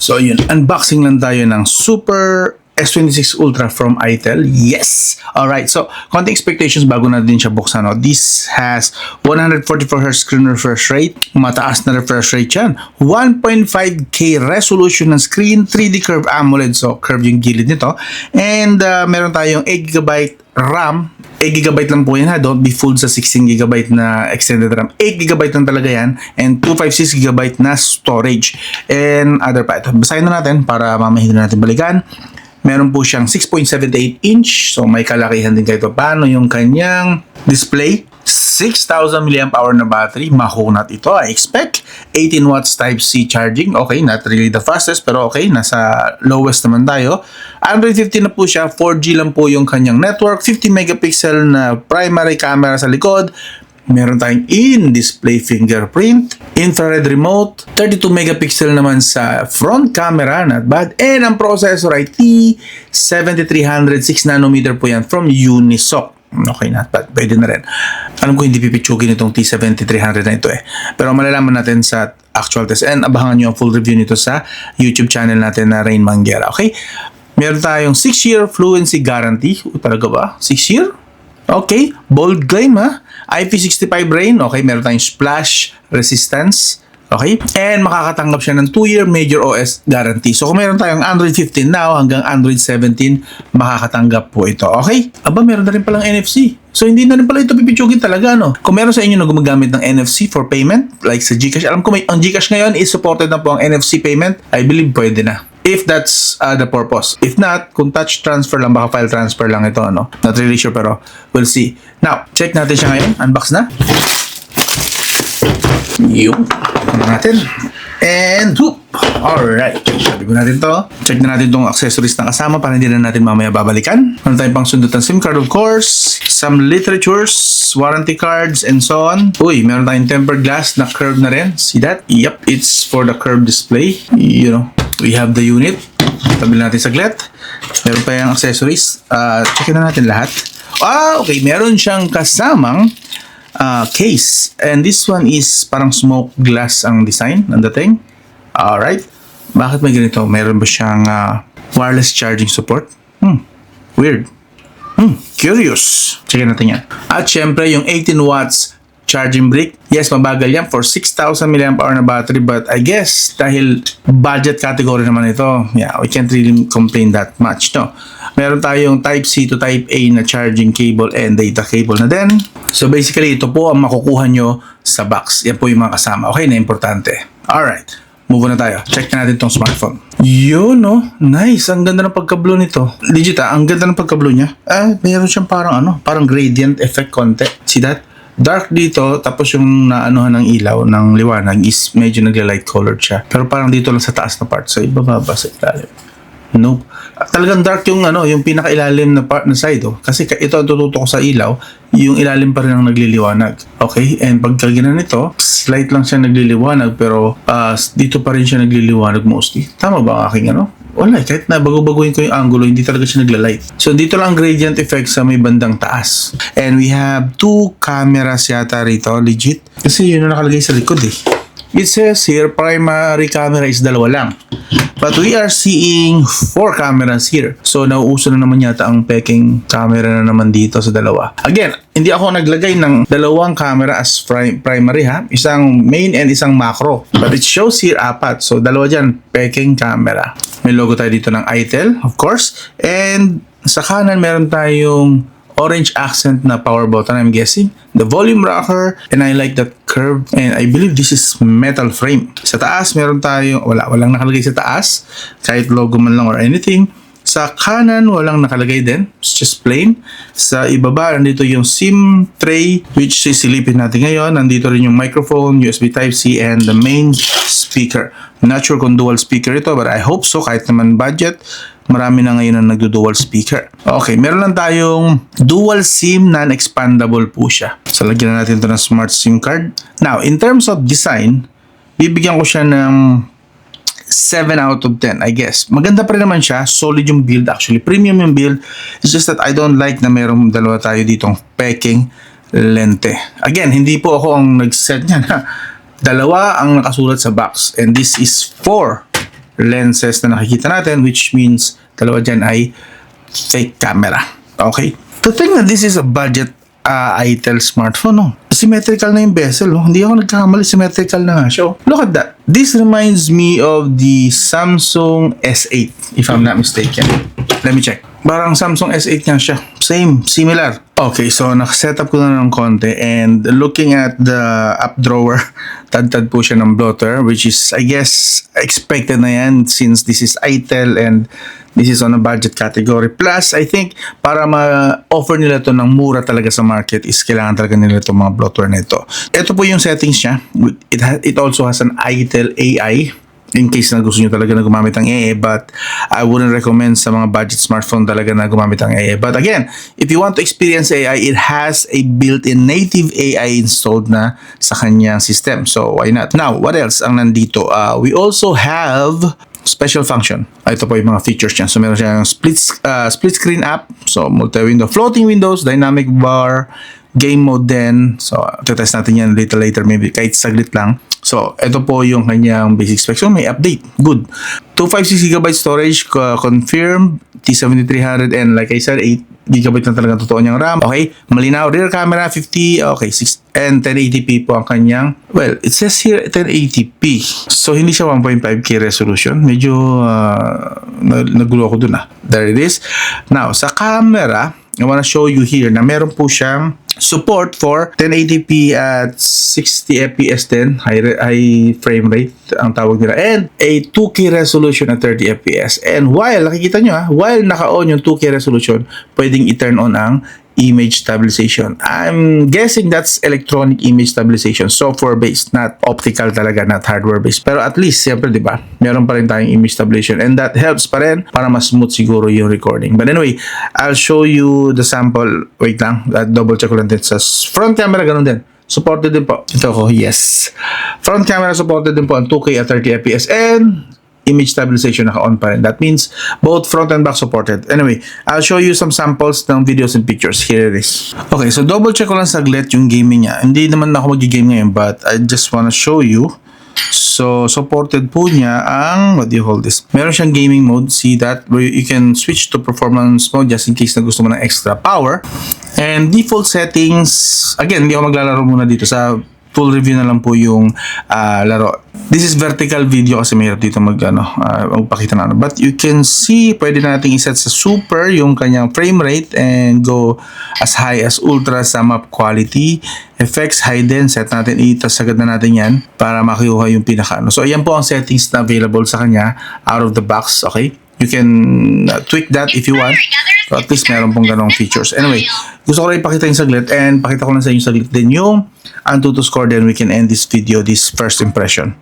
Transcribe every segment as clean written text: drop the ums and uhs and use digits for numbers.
So yun, unboxing lang tayo ng Super S26 Ultra from itel. Yes! Alright, so konti expectations bago natin siya buksan. No? This has 144Hz screen refresh rate. Mataas na refresh rate yan. 1.5K resolution ng screen. 3D curve AMOLED. So curve yung gilid nito. And meron tayong 8GB RAM. 8GB lang po yan ha. Don't be fooled sa 16GB na extended RAM. 8GB lang talaga yan. And 256GB na storage. And other pa. Ito, basahin na natin para mamahin na natin balikan. Meron po siyang 6.78 inch. So may kalakihan din kahit paano yung kanyang display. 6,000 mAh na battery. Mahunat ito, I expect. 18 watts Type-C charging. Okay, not really the fastest, pero okay, nasa lowest naman tayo. Android 15 na po siya. 4G lang po yung kanyang network. 50 megapixel na primary camera sa likod. Meron tayong in-display fingerprint, infrared remote, 32 megapixel naman sa front camera, not bad. And ang processor ay T7300, 6 nanometer po yan from Unisoc. Okay, not bad. Pwede na rin. Alam ko hindi pipitsugin itong T7300 na ito eh. Pero malalaman natin sa actual test. And abangan nyo ang full review nito sa YouTube channel natin na reignmanguerra. Okay? Meron tayong 6-year fluency guarantee. Talaga ba? 6-year? Okay. Bold claim ha. IP65 rain. Okay. Meron tayong splash resistance. Okay? And makakatanggap siya ng 2-year major OS guarantee. So kung meron tayong Android 15 now hanggang Android 17, makakatanggap po ito. Okay? Aba, meron na rin palang NFC. So hindi na rin pala ito pipitsugin talaga, no? Kung meron sa inyo na gumagamit ng NFC for payment, like sa GCash, alam ko ang GCash ngayon is supported na po ang NFC payment. I believe pwede na. If that's the purpose. If not, kung touch transfer lang, baka file transfer lang ito, no? Not really sure, pero we'll see. Now, check natin siya ngayon. Unbox na. Yung natin. And whoop! Alright. Sabi ko natin to. Check na natin itong accessories na kasama para hindi na natin mamaya babalikan. Meron tayong pang sundot ng SIM card of course. Some literatures, warranty cards, and so on. Uy, meron tayong tempered glass na curved na rin. See that? Yep. It's for the curved display. You know, we have the unit. Tabi natin saglit. Meron pa yung accessories. Check na natin lahat. Okay. Meron siyang kasamang case, and this one is parang smoke glass ang design ng dating. Alright, bakit may ganito? Meron ba siyang wireless charging support? Weird. Curious. Check natin yan. At syempre yung 18 watts charging brick. Yes, mabagal yan for 6,000 mAh na battery, but I guess dahil budget category naman ito, yeah, we can't really complain that much, no? Meron tayong Type-C to Type-A na charging cable and data cable na din. So basically, ito po ang makukuha nyo sa box. Yan po yung mga kasama. Okay, na importante. Alright, move na tayo. Check na natin tong smartphone. Yun, no? Nice. Ang ganda ng pagka-blue nito. Legit, ang ganda ng pagka-blue niya. Meron siyang parang parang gradient effect konti. See that? Dark dito, tapos yung naanuhan ng ilaw, ng liwanag is medyo nagla-light colored siya. Pero parang dito lang sa taas na part. So, ibababa sa ilalim. Nope. Talagang dark yung yung pinakailalim na part na side, oh. Kasi ito ang tututok ko sa ilaw, yung ilalim pa rin ang nagliliwanag. Okay? And pagka ginanito, slight lang siya nagliliwanag, pero dito pa rin siya nagliliwanag mostly. Tama ba ang aking Wala, kahit na bago-baguhin ko yung angulo, hindi talaga siya nagla-light. So dito lang gradient effect sa may bandang taas. And we have 2 cameras yata rito, legit. Kasi yun ang nakalagay sa likod eh. It says here, primary camera is 2 lang. But we are seeing 4 cameras here. So, nauuso na naman yata ang peking camera na naman dito sa 2. Again, hindi ako naglagay ng 2 camera as primary ha. Isang main and isang macro. But it shows here 4. So, 2 dyan, peking camera. May logo tayo dito ng itel, of course. And sa kanan, meron tayong orange accent na power button, I'm guessing. The volume rocker, and I like that curve. And I believe this is metal frame. Sa taas, meron tayong, walang nakalagay sa taas. Kahit logo man lang or anything. Sa kanan, walang nakalagay din. It's just plain. Sa ibaba, nandito yung SIM tray, which sisilipin natin ngayon. Nandito rin yung microphone, USB Type-C, and the main speaker. Not sure kung dual speaker ito, but I hope so. Kahit naman budget, marami na ngayon na nagdo-dual speaker. Okay, meron lang tayong dual SIM, non-expandable po siya. So, lagyan na natin ito ng smart SIM card. Now, in terms of design, bibigyan ko siya ng 7 out of 10, I guess. Maganda pa rin naman siya. Solid yung build actually. Premium yung build. It's just that I don't like na meron dalawa tayo ditong peking lente. Again, hindi po ako ang nag-set niya na 2 ang nakasulat sa box. And this is for lenses na nakikita natin, which means dalawa dyan ay fake camera. Okay? To think that this is a budget itel smartphone, no? Symmetrical na yung bezel, no? Hindi ako nagkakamali, symmetrical na nga siya. Look at that. This reminds me of the Samsung S8, if I'm not mistaken. Let me check. Parang Samsung S8 nga siya. Same, similar. Okay, so nakasetup ko na ng konti and looking at the up drawer, tad-tad po siya ng blotter, which is, I guess, expected na yan since this is itel and this is on a budget category. Plus, I think, para ma-offer nila to ng mura talaga sa market is kailangan talaga nila itong mga blotter na ito. Ito po yung settings niya. It also has an itel AI in case na gusto nyo talaga na gumamit ng AA, but I wouldn't recommend sa mga budget smartphone talaga na gumamit ng AA. But again, if you want to experience AI, it has a built-in native AI installed na sa kanyang system. So, why not? Now, what else ang nandito? We also have special function. Ito po yung mga features niya. So, meron siyang split screen app. So, multi-window, floating windows, dynamic bar, game mode din. So, test natin yan later maybe kahit saglit lang. So, ito po yung kanyang basic specs. So, may update. Good. 256GB storage, confirmed, T7300, and like I said, 8GB na talaga totoo niyang RAM. Okay. Malinaw. Rear camera, 50. Okay. 6 and 1080p po ang kanyang. Well, it says here 1080p. So, hindi siya 1.5K resolution. Medyo nagulo ako dun . There it is. Now, sa camera, I wanna show you here na meron po siyang support for 1080p at 60 fps din, high frame rate ang tawag nila, and a 2K resolution at 30 fps. And while nakikita nyo while naka-on yung 2K resolution, pwedeng i-turn on ang image stabilization. I'm guessing that's electronic image stabilization, software based, not optical talaga, not hardware based. Pero at least, siyempre, di ba, meron pa rin tayong image stabilization and that helps pa rin para mas smooth siguro yung recording. But anyway, I'll show you the sample. Wait lang, double check ko lang din sa front camera, ganun din. Supported din po. Ito ko, yes. Front camera supported din po ang 2K at 30 fps and image stabilization naka-on pa rin. That means both front and back supported. Anyway, I'll show you some samples ng videos and pictures. Here it is. Okay, so double check ko lang saglit yung gaming niya. Hindi naman ako mag-game ngayon, but I just wanna show you. So, supported po niya ang, what do you call this? Meron siyang gaming mode. See that? Where you can switch to performance mode just in case na gusto mo ng extra power. And default settings, again, hindi ako maglalaro muna dito. Sa full review na lang po yung laro. This is vertical video kasi mahirap dito magpakita na. But you can see, pwede nating iset sa super yung kanyang frame rate and go as high as ultra sa map quality. Effects, high din, set natin, itas agad na natin yan para makuha yung pinaka. So, ayan po ang settings na available sa kanya out of the box, okay? You can tweak that if you want. So, at least meron pong ganong features. Anyway, gusto ko rin ipakita yung saglit and pakita ko lang sa inyo saglit din yung Antutu score, then we can end this video, this first impression.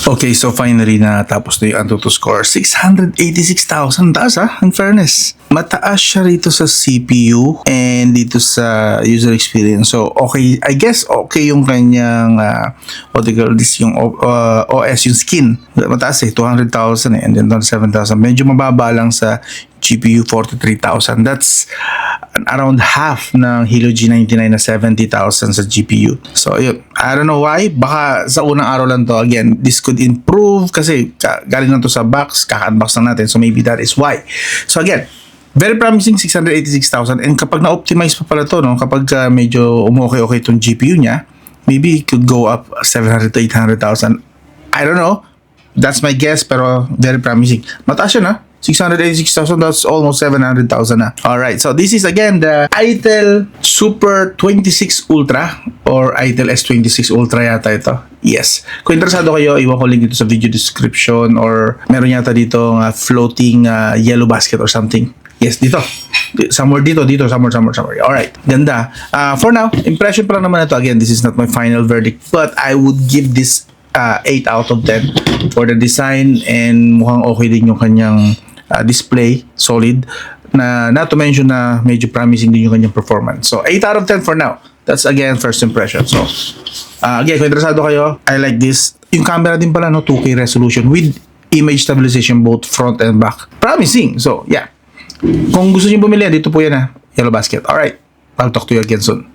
Okay, so finally na tapos na yung Antutu score. 686,000 taas in fairness. Mataas siya rito sa CPU and dito sa user experience. So, okay, I guess okay yung kanyang what do you call this, yung OS, yung skin. Mataas 200,000 and then 7,000. Medyo mababa lang sa GPU 43,000. That's around half ng Helio G99 na 70,000 sa GPU. So, yun. I don't know why. Baka sa unang araw lang to. Again, this could improve kasi galing na to sa box. Kaka-unbox na natin. So, maybe that is why. So, again, very promising 686,000. And kapag na-optimize pa pala to, no? Kapag medyo umokay-okay itong GPU niya, maybe it could go up 700 to 800,000. I don't know. That's my guess, pero very promising. Mataas yun, 686,000, that's almost 700,000 na. Alright, so this is again the itel Super 26 Ultra or itel S26 Ultra yata ito. Yes. Kung interesado kayo, iwan ko link dito sa video description or meron yata dito floating yellow basket or something. Yes, dito. Somewhere dito, somewhere. Alright, ganda. For now, impression pa lang naman ito. Again, this is not my final verdict, but I would give this 8 out of 10 for the design and mukhang okay din yung kanyang display, solid, na not to mention na medyo promising din yung kanyang performance. So, 8 out of 10 for now. That's again, first impression. So, again, kung interesado kayo, I like this. Yung camera din pala, 2K resolution with image stabilization both front and back. Promising. So, yeah. Kung gusto niyo bumili, dito po yan yellow basket. Alright. I'll talk to you again soon.